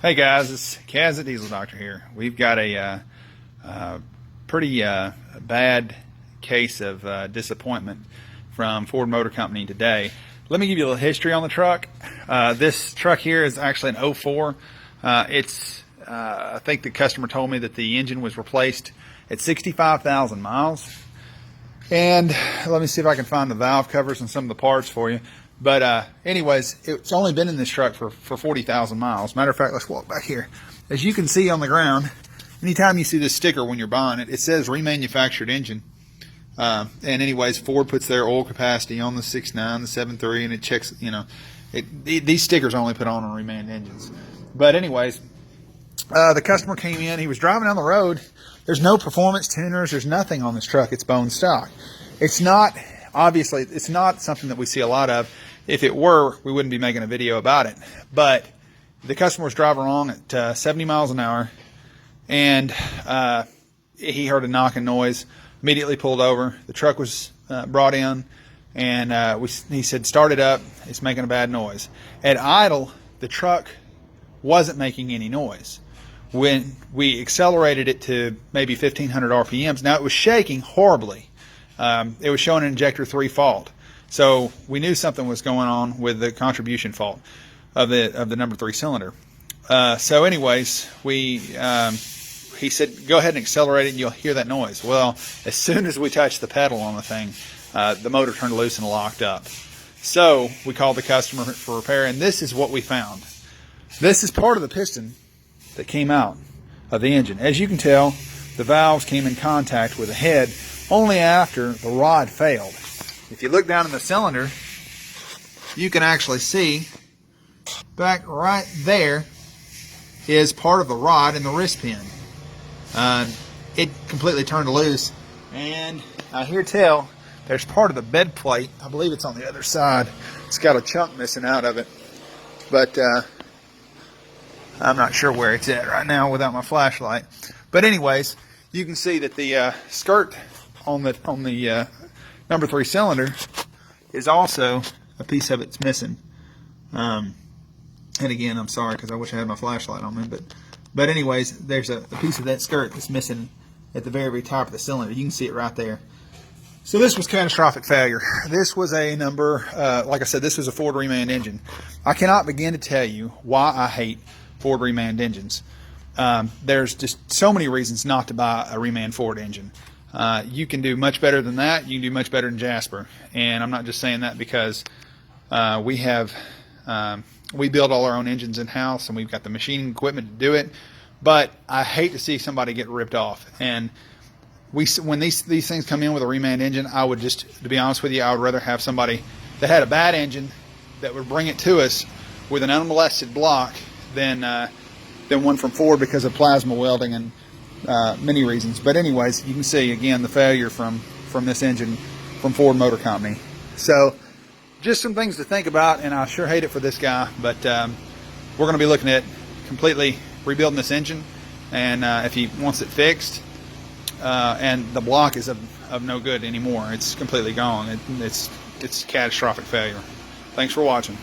Hey guys, it's Kaz the Diesel Doctor here. We've got a pretty bad case of disappointment from Ford Motor Company today. Let me give you a little history on the truck. This truck here is actually an 04. I think the customer told me that the engine was replaced at 65,000 miles. And let me see if I can find the valve covers and some of the parts for you. But anyways, it's only been in this truck for 40,000 miles. Matter of fact, let's walk back here. As you can see on the ground, anytime you see this sticker when you're buying it, it says remanufactured engine. And anyways, Ford puts their oil capacity on the 6.9, the 7.3, and it checks, you know, these stickers are only put on reman engines. But anyways, the customer came in, he was driving down the road. There's no performance tuners, there's nothing on this truck. It's bone stock. It's not, obviously, it's not something that we see a lot of. If it were, we wouldn't be making a video about it. But the customer was driving along at 70 miles an hour, and he heard a knocking noise, immediately pulled over. The truck was brought in, and he said, start it up, it's making a bad noise. At idle, the truck wasn't making any noise. When we accelerated it to maybe 1,500 RPMs, now it was shaking horribly. It was showing an injector 3 fault. So we knew something was going on with the contribution fault of the number 3 cylinder. So anyways, he said, go ahead and accelerate it and you'll hear that noise. Well, as soon as we touched the pedal on the thing, the motor turned loose and locked up. So we called the customer for repair, and this is what we found. This is part of the piston that came out of the engine. As you can tell, the valves came in contact with the head only after the rod failed. If you look down in the cylinder, you can actually see back right there is part of the rod and the wrist pin. It completely turned loose, and I hear tell there's part of the bed plate. I believe it's on the other side. It's got a chunk missing out of it, but I'm not sure where it's at right now without my flashlight. But anyways, you can see that the skirt on the number 3 cylinder is also a piece of it's missing. And again, I'm sorry because I wish I had my flashlight on me. But anyways, there's a piece of that skirt that's missing at the very top of the cylinder. You can see it right there. So this was catastrophic failure. This was a number, like I said, this was a Ford Reman engine. I cannot begin to tell you why I hate Ford Reman engines. There's just so many reasons not to buy a Reman Ford engine. You can do much better than that. You can do much better than Jasper. And I'm not just saying that because we build all our own engines in-house and we've got the machining equipment to do it. But I hate to see somebody get ripped off. And when these things come in with a Reman engine, I would just, to be honest with you, I would rather have somebody that had a bad engine that would bring it to us with an unmolested block than one from Ford because of plasma welding and many reasons. But anyways, you can see again the failure from this engine from Ford Motor Company. So just some things to think about, and I sure hate it for this guy, but we're going to be looking at completely rebuilding this engine, and if he wants it fixed, and the block is of no good anymore, it's completely gone. It's catastrophic failure. Thanks for watching.